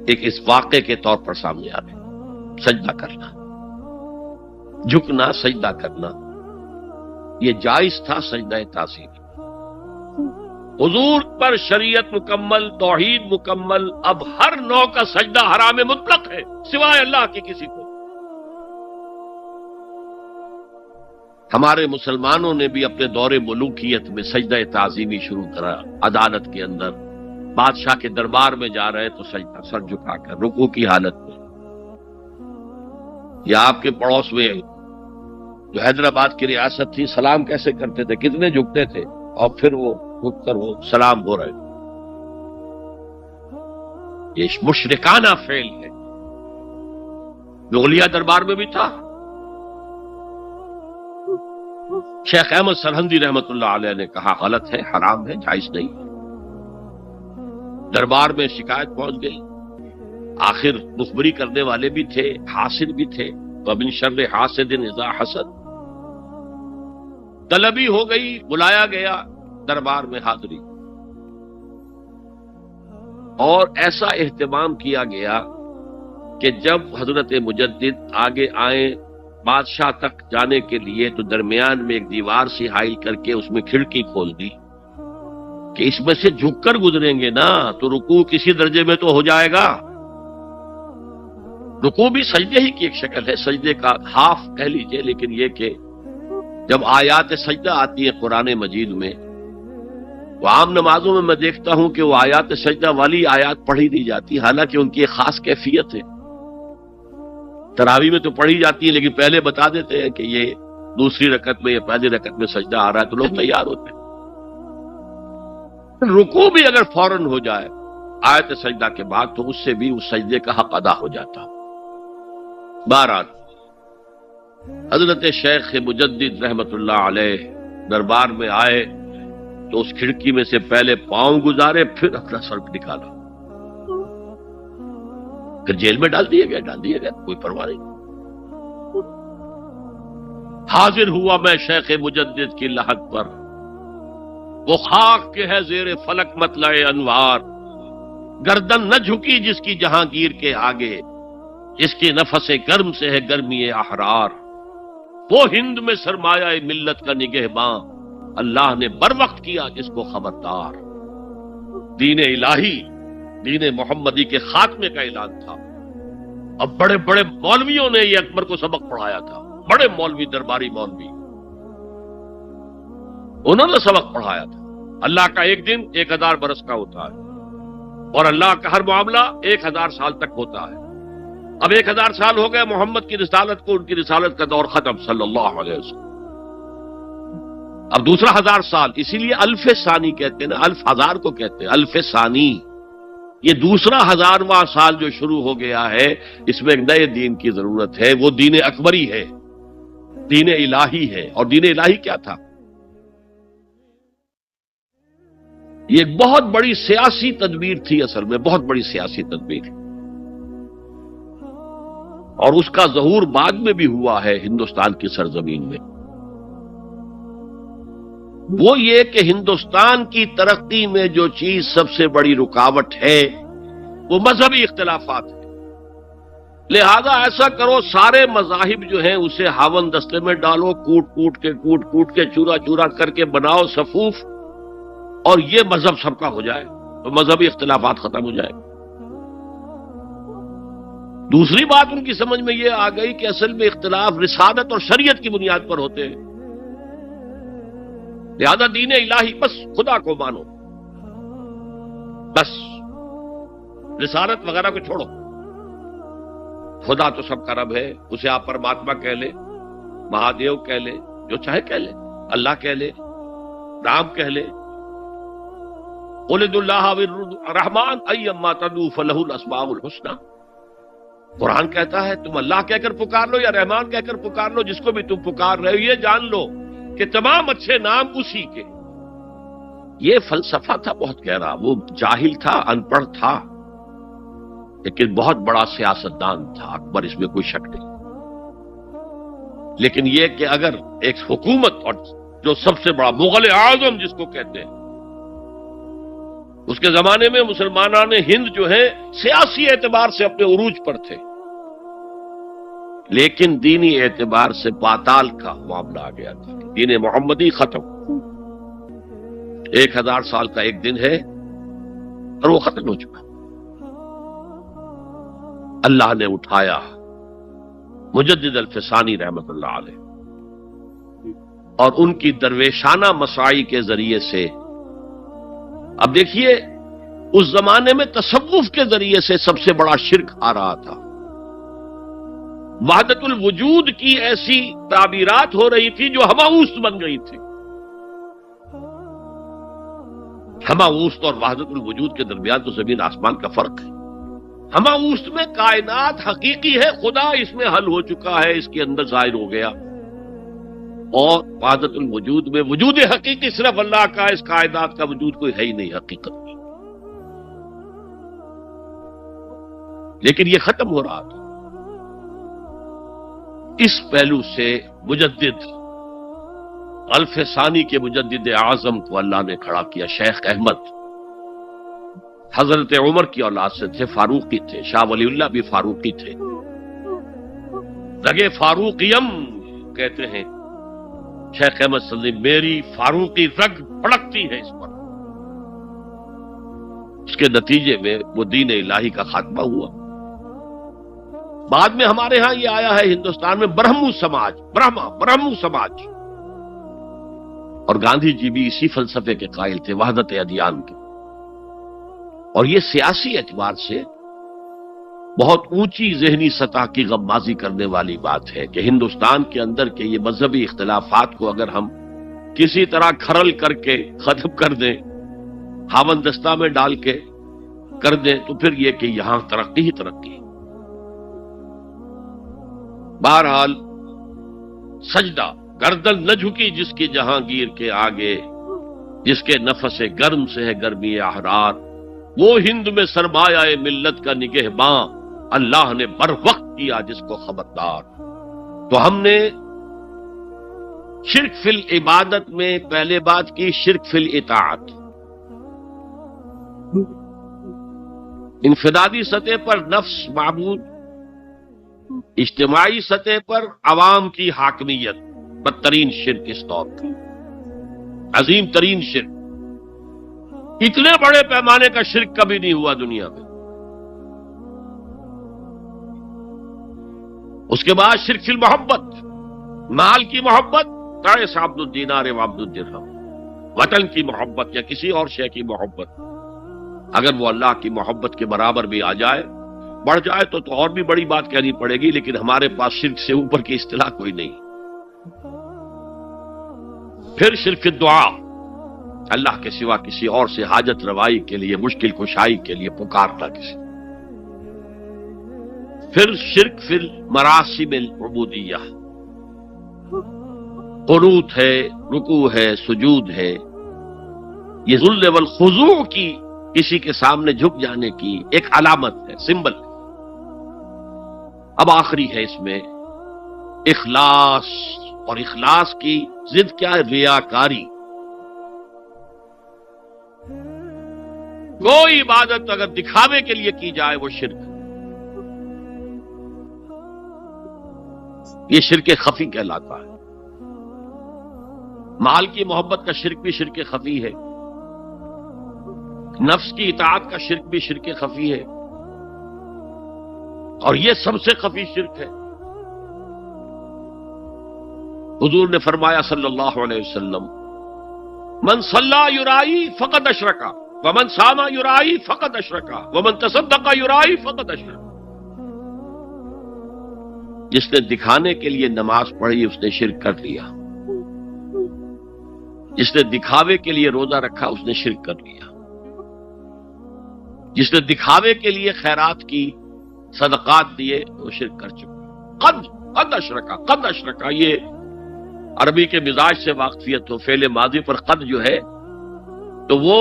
ایک اس واقعے کے طور پر سامنے آ گئی، سجدہ کرنا۔ جھکنا، سجدہ کرنا، یہ جائز تھا سجدہ تعظیم۔ حضور پر شریعت مکمل، توحید مکمل، اب ہر نوع کا سجدہ حرام مطلق ہے سوائے اللہ کے کسی کو۔ ہمارے مسلمانوں نے بھی اپنے دور ملوکیت میں سجدہ تعظیمی شروع کرا، عدالت کے اندر بادشاہ کے دربار میں جا رہے تو سجدہ، سر جھکا کر رکوع کی حالت میں۔ یا آپ کے پڑوس میں جو حیدرآباد کی ریاست تھی، سلام کیسے کرتے تھے، کتنے جھکتے تھے، اور پھر وہ جھک کر وہ سلام ہو رہے۔ یہ مشرکانہ فعل ہے، مغلیہ دربار میں بھی تھا۔ شیخ احمد سرہندی رحمت اللہ علیہ نے کہا غلط ہے، حرام ہے، جائز نہیں۔ دربار میں شکایت پہنچ گئی، آخر مخبری کرنے والے بھی تھے، حاسد بھی تھے، وَمِن شَرِّ حَاسِدٍ إِذَا حَسَدَ۔ طلبی ہو گئی، بلایا گیا دربار میں حاضری، اور ایسا اہتمام کیا گیا کہ جب حضرت مجدد آگے آئے بادشاہ تک جانے کے لیے تو درمیان میں ایک دیوار سی حائل کر کے اس میں کھڑکی کھول دی کہ اس میں سے جھک کر گزریں گے نا تو رکوع کسی درجے میں تو ہو جائے گا۔ رکوع بھی سجدے ہی کی ایک شکل ہے، سجدے کا ہاف کہہ لیجئے، لیکن یہ کہ جب آیات سجدہ آتی ہے قرآن مجید میں، وہ عام نمازوں میں دیکھتا ہوں کہ وہ آیات سجدہ والی آیات پڑھی نہیں جاتی، حالانکہ ان کی ایک خاص کیفیت ہے۔ تراویح میں تو پڑھی جاتی ہے، لیکن پہلے بتا دیتے ہیں کہ یہ دوسری رکعت میں یا پہلی رکعت میں سجدہ آ رہا ہے تو لوگ تیار ہوتے ہیں۔ رکوع بھی اگر فوراً ہو جائے آیت سجدہ کے بعد تو اس سے بھی اس سجدے کا حق ادا ہو جاتا۔ بہرحال حضرت شیخ مجدد رحمت اللہ علیہ دربار میں آئے تو اس کھڑکی میں سے پہلے پاؤں گزارے، پھر اپنا سر نکالا، پھر جیل میں ڈال دیے گئے، کوئی پرواہ نہیں۔ حاضر ہوا میں شیخ مجدد کی لحد پر، وہ خاک کے ہے زیر فلک مطلع انوار، گردن نہ جھکی جس کی جہانگیر کے آگے، جس کے نفس گرم سے ہے گرمی احرار، وہ ہند میں سرمایہ ملت کا نگہباں، اللہ نے بر وقت کیا جس کو خبردار۔ دین الہی، دین محمدی کے خاتمے کا اعلان تھا۔ اب بڑے بڑے مولویوں نے یہ اکبر کو سبق پڑھایا تھا، بڑے مولوی، درباری مولوی، انہوں نے سبق پڑھایا تھا۔ اللہ کا ایک دن 1000 برس کا ہوتا ہے، اور اللہ کا ہر معاملہ 1000 سال تک ہوتا ہے۔ اب 1000 سال ہو گئے محمد کی رسالت کو، ان کی رسالت کا دور ختم صلی اللہ علیہ وسلم۔ اب دوسرا 1000 سال، اسی لیے الف ثانی کہتے ہیں نا، الف ہزار کو کہتے ہیں الف ثانی۔ یہ دوسرا 1000واں سال جو شروع ہو گیا ہے، اس میں ایک نئے دین کی ضرورت ہے، وہ دین اکبری ہے، دین الہی ہے۔ اور دین الہی کیا تھا؟ یہ ایک بہت بڑی سیاسی تدبیر تھی، اصل میں بہت بڑی سیاسی تدبیر، اور اس کا ظہور بعد میں بھی ہوا ہے ہندوستان کی سرزمین میں۔ وہ یہ کہ ہندوستان کی ترقی میں جو چیز سب سے بڑی رکاوٹ ہے وہ مذہبی اختلافات ہیں۔ لہذا ایسا کرو، سارے مذاہب جو ہیں اسے ہاون دستے میں ڈالو، کوٹ کوٹ کے چورا چورا کر کے بناؤ صفوف، اور یہ مذہب سب کا ہو جائے تو مذہبی اختلافات ختم ہو جائے۔ دوسری بات ان کی سمجھ میں یہ آ گئی کہ اصل میں اختلاف رسالت اور شریعت کی بنیاد پر ہوتے ہیں، لہذا دین الہی بس خدا کو مانو، بس رسالت وغیرہ کو چھوڑو۔ خدا تو سب کا رب ہے، اسے آپ پرماتما کہہ لے، مہادیو کہہ لے، جو چاہے کہہ لے، اللہ کہہ لے، رام کہہ لے، قل ادعوا اللہ الرحمن ایما تدعوا فلہ الاسماء الحسنی۔ قرآن کہتا ہے تم اللہ کہہ کر پکار لو یا رحمان کہہ کر پکار لو، جس کو بھی تم پکار رہے ہو یہ جان لو کہ تمام اچھے نام اسی کے۔ یہ فلسفہ تھا بہت گہرا، وہ جاہل تھا، ان پڑھ تھا، لیکن بہت بڑا سیاستدان تھا اکبر، اس میں کوئی شک نہیں۔ لیکن یہ کہ اگر ایک حکومت، اور جو سب سے بڑا مغل اعظم جس کو کہتے ہیں، اس کے زمانے میں مسلمانان ہند جو ہیں سیاسی اعتبار سے اپنے عروج پر تھے، لیکن دینی اعتبار سے پاتال کا معاملہ آ گیا تھا. دین محمدی ختم. 1000 سال کا ایک دن ہے اور وہ ختم ہو چکا. اللہ نے اٹھایا مجدد الفسانی رحمت اللہ علیہ اور ان کی درویشانہ مساعی کے ذریعے سے. اب دیکھیے اس زمانے میں تصوف کے ذریعے سے سب سے بڑا شرک آ رہا تھا. وحدت الوجود کی ایسی تعبیرات ہو رہی تھی جو ہماؤست بن گئی تھی. ہماؤست اور وحدت الوجود کے درمیان تو زمین آسمان کا فرق ہے. ہماؤست میں کائنات حقیقی ہے، خدا اس میں حل ہو چکا ہے، اس کے اندر ظاہر ہو گیا. اور وحدت الوجود میں وجود حقیقی صرف اللہ کا ہے، اس کائنات کا وجود کوئی ہے ہی نہیں حقیقت میں. لیکن یہ ختم ہو رہا تھا. اس پہلو سے مجدد الفسانی کے مجدد اعظم کو اللہ نے کھڑا کیا. شیخ احمد حضرت عمر کی اولاد سے تھے، فاروقی تھے. شاہ ولی اللہ بھی فاروقی تھے. رگے فاروقیم کہتے ہیں شیخ احمد سندھی، میری فاروقی رگ پھڑکتی ہے اس پر. اس کے نتیجے میں وہ دین الہی کا خاتمہ ہوا. بعد میں ہمارے ہاں یہ آیا ہے ہندوستان میں برہمو سماج، برہمو سماج. اور گاندھی جی بھی اسی فلسفے کے قائل تھے، وحدت ادیان کے. اور یہ سیاسی اعتبار سے بہت اونچی ذہنی سطح کی غمازی کرنے والی بات ہے کہ ہندوستان کے اندر کے یہ مذہبی اختلافات کو اگر ہم کسی طرح کھرل کر کے ختم کر دیں، ہاون دستہ میں ڈال کے کر دیں، تو پھر یہ کہ یہاں ترقی ہی ترقی. بہرحال سجدہ گردن نہ جھکی جس کی جہانگیر کے آگے، جس کے نفس گرم سے ہے گرمی احرار. وہ ہند میں سرمایہ ملت کا نگہباں، اللہ نے بر وقت کیا جس کو خبردار. تو ہم نے شرک فی العبادت میں پہلے بات کی شرک فی الاطاعت. انفرادی سطح پر نفس معبود، اجتماعی سطح پر عوام کی حاکمیت. بدترین شرک اس دور کا، عظیم ترین شرک. اتنے بڑے پیمانے کا شرک کبھی نہیں ہوا دنیا میں. اس کے بعد شرک فی المحبت، مال کی محبت، تعس عبد الدینار و عبد الدرہم. وطن کی محبت یا کسی اور شے کی محبت، اگر وہ اللہ کی محبت کے برابر بھی آ جائے، بڑھ جائے تو اور بھی بڑی بات کہنی پڑے گی. لیکن ہمارے پاس شرک سے اوپر کی اصطلاح کوئی نہیں. پھر شرک دعا، اللہ کے سوا کسی اور سے حاجت روائی کے لیے، مشکل کشائی کے لیے پکارنا کسی. پھر شرک فی المراسم العبودیہ، قنوت ہے، رکوع ہے، سجود ہے. یہ ذل والخضوع کی، کسی کے سامنے جھک جانے کی ایک علامت ہے، سمبل. اب آخری ہے اس میں اخلاص. اور اخلاص کی ضد کیا ہے؟ ریاکاری. کوئی عبادت اگر دکھاوے کے لیے کی جائے وہ شرک. یہ شرک خفی کہلاتا ہے. مال کی محبت کا شرک بھی شرک خفی ہے. نفس کی اطاعت کا شرک بھی شرک خفی ہے. اور یہ سب سے خفی شرک ہے. حضور نے فرمایا صلی اللہ علیہ وسلم، من صلی یرائی فقد اشرکا ومن صام یرائی فقد اشرکا ومن تصدق یرائی فقد اشرکا. جس نے دکھانے کے لیے نماز پڑھی اس نے شرک کر لیا. جس نے دکھاوے کے لیے روزہ رکھا اس نے شرک کر لیا. جس نے دکھاوے کے لیے خیرات کی، صدقات دیے، وہ شرک کر چکا. قد اشرکا، قد اشرکا. یہ عربی کے مزاج سے واقفیت ہو، فعل ماضی پر قد جو ہے تو وہ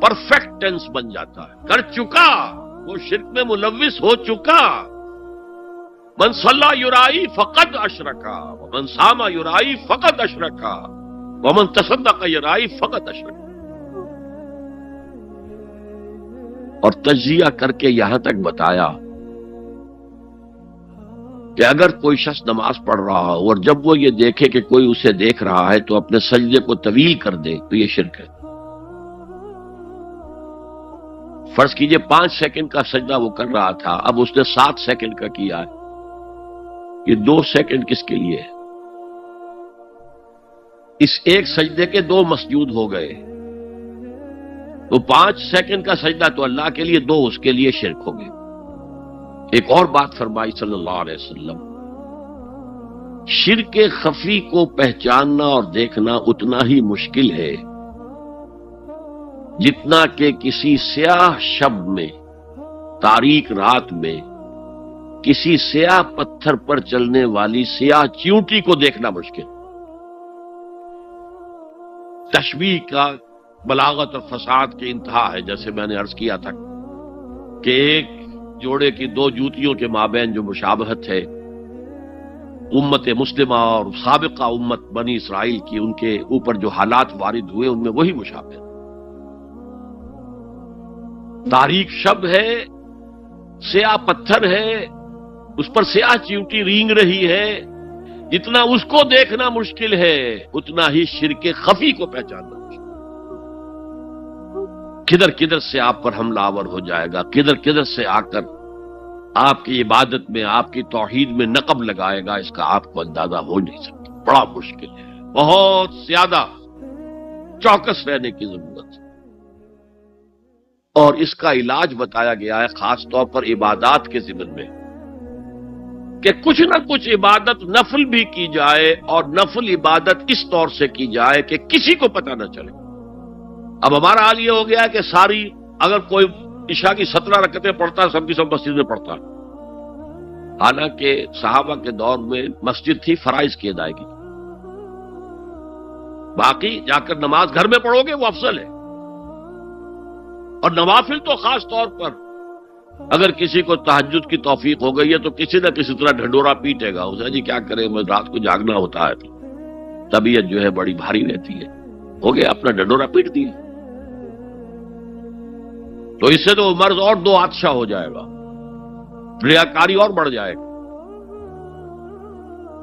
پرفیکٹ ٹینس بن جاتا ہے. کر چکا، وہ شرک میں ملوث ہو چکا. من صلی یرائی فقد اشرکا ومن صام یرائی فقد اشرکا ومن تصدق یرائی فقد اشرکا. اور تجزیہ کر کے یہاں تک بتایا کہ اگر کوئی شخص نماز پڑھ رہا ہو اور جب وہ یہ دیکھے کہ کوئی اسے دیکھ رہا ہے تو اپنے سجدے کو طویل کر دے تو یہ شرک ہے۔ فرض کیجئے 5 سیکنڈ کا سجدہ وہ کر رہا تھا، اب اس نے 7 سیکنڈ کا کیا ہے، یہ 2 سیکنڈ کس کے لیے ہے؟ اس ایک سجدے کے 2 مسجود ہو گئے، تو 5 سیکنڈ کا سجدہ تو اللہ کے لیے، 2 اس کے لیے شرک ہو گئے۔ ایک اور بات فرمائی صلی اللہ علیہ وسلم، شرک خفی کو پہچاننا اور دیکھنا اتنا ہی مشکل ہے جتنا کہ کسی سیاہ شب میں، تاریک رات میں، کسی سیاہ پتھر پر چلنے والی سیاہ چیونٹی کو دیکھنا مشکل۔ تشبیہ کا بلاغت اور فساد کی انتہا ہے، جیسے میں نے عرض کیا تھا کہ ایک جوڑے کی 2 جوتیوں کے مابین جو مشابہت ہے، امت مسلمہ اور سابقہ امت بنی اسرائیل کی، ان کے اوپر جو حالات وارد ہوئے ان میں وہی مشابہت۔ تاریک شب ہے، سیاہ پتھر ہے، اس پر سیاہ چیونٹی رینگ رہی ہے، جتنا اس کو دیکھنا مشکل ہے اتنا ہی شرک خفی کو پہچاننا مشکل۔ کدھر کدھر سے آپ پر حملہ آور ہو جائے گا، کدھر کدھر سے آ کر آپ کی عبادت میں، آپ کی توحید میں نقب لگائے گا، اس کا آپ کو اندازہ ہو نہیں سکتا۔ بڑا مشکل ہے، بہت زیادہ چوکس رہنے کی ضرورت ہے۔ اور اس کا علاج بتایا گیا ہے خاص طور پر عبادات کے ضمن میں، کہ کچھ نہ کچھ عبادت نفل بھی کی جائے، اور نفل عبادت اس طور سے کی جائے کہ کسی کو پتہ نہ چلے۔ اب ہمارا حال یہ ہو گیا ہے کہ ساری، اگر کوئی عشاء کی 17 رکعتیں پڑھتا ہے، سب کی سب مسجد میں پڑھتا ہے، حالانکہ صحابہ کے دور میں مسجد تھی فرائض کی ادائیگی، باقی جا کر نماز گھر میں پڑھو گے وہ افضل ہے۔ اور نوافل تو خاص طور پر اگر کسی کو تہجد کی توفیق ہو گئی ہے تو کسی نہ کسی طرح ڈھنڈورا پیٹے گا، اسے جی کیا کرے، رات کو جاگنا ہوتا ہے، طبیعت جو ہے بڑی بھاری رہتی ہے، ہو گیا اپنا ڈھنڈورا پیٹ دیا، تو اس سے تو مرض اور 2 آتشا ہو جائے گا، ریاکاری اور بڑھ جائے گا۔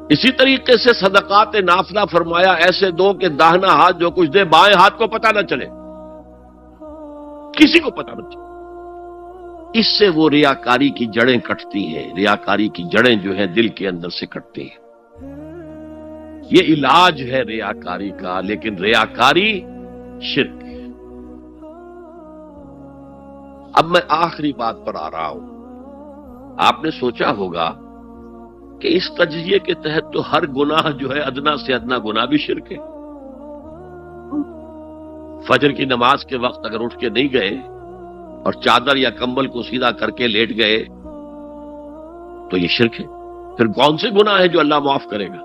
اسی طریقے سے صدقات نافلہ فرمایا ایسے دو کہ داہنا ہاتھ جو کچھ دے بائیں ہاتھ کو پتہ نہ چلے، کسی کو پتہ نہ چلے۔ اس سے وہ ریاکاری کی جڑیں کٹتی ہیں، ریاکاری کی جڑیں جو ہیں دل کے اندر سے کٹتی ہیں۔ یہ علاج ہے ریاکاری کا، لیکن ریاکاری شرک ہے۔ اب میں آخری بات پر آ رہا ہوں۔ آپ نے سوچا ہوگا کہ اس تجزیے کے تحت تو ہر گناہ جو ہے ادنا سے ادنا گناہ بھی شرک ہے۔ فجر کی نماز کے وقت اگر اٹھ کے نہیں گئے اور چادر یا کمبل کو سیدھا کر کے لیٹ گئے تو یہ شرک ہے۔ پھر کون سے گناہ ہے جو اللہ معاف کرے گا؟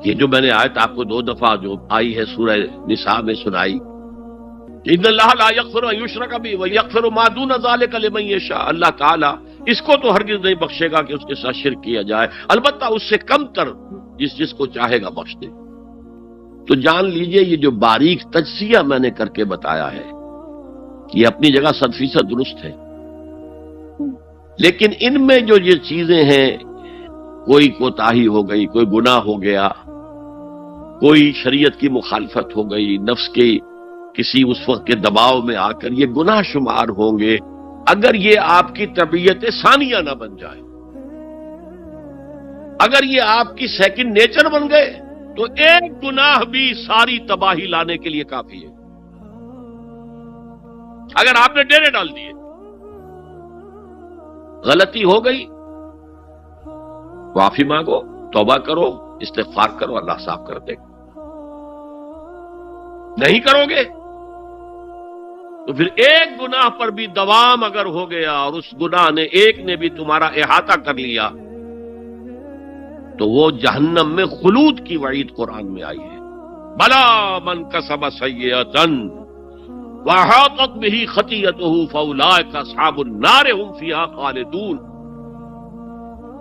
یہ جو میں نے آیت آپ کو 2 دفعہ جو آئی ہے سورہ نساء میں سنائی، ان اللہ لا یغفر ان یشرک بہ ویغفر ما دون ذلک لمن یشاء، اللہ تعالیٰ اس کو تو ہرگز نہیں بخشے گا کہ اس کے ساتھ شرک کیا جائے، البتہ اس سے کم تر جس کو چاہے گا بخش دے۔ تو جان لیجئے یہ جو باریک تجزیہ میں نے کر کے بتایا ہے یہ اپنی جگہ 100% درست ہے، لیکن ان میں جو یہ چیزیں ہیں، کوئی کوتاہی ہو گئی، کوئی گناہ ہو گیا، کوئی شریعت کی مخالفت ہو گئی، نفس کے کسی اس وقت کے دباؤ میں آ کر یہ گناہ شمار ہوں گے اگر یہ آپ کی طبیعت ثانیہ نہ بن جائے۔ اگر یہ آپ کی سیکنڈ نیچر بن گئے تو ایک گناہ بھی ساری تباہی لانے کے لیے کافی ہے۔ اگر آپ نے ڈیرے ڈال دیے، غلطی ہو گئی، معافی مانگو، توبہ کرو، استغفار کرو، اللہ صاف کر دے گا۔ نہیں کرو گے تو پھر ایک گناہ پر بھی دوام اگر ہو گیا اور اس گناہ نے ایک نے بھی تمہارا احاطہ کر لیا تو وہ جہنم میں خلود کی وعید قرآن میں آئی ہے۔ بلا من کسب سیئۃ واحاطت به خطیئتہ فاولئک اصحاب النار هم فیہا خالدون۔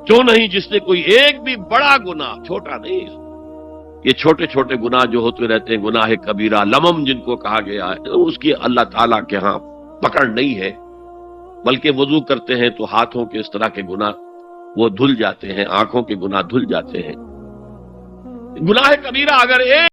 جو نہیں جس نے کوئی ایک بھی بڑا گناہ، چھوٹا نہیں، یہ چھوٹے چھوٹے گناہ جو ہوتے رہتے ہیں، گناہ کبیرہ، لمم جن کو کہا گیا ہے، اس کی اللہ تعالیٰ کے ہاں پکڑ نہیں ہے، بلکہ وضو کرتے ہیں تو ہاتھوں کے اس طرح کے گناہ وہ دھل جاتے ہیں، آنکھوں کے گناہ دھل جاتے ہیں۔ گناہ کبیرہ اگر ایک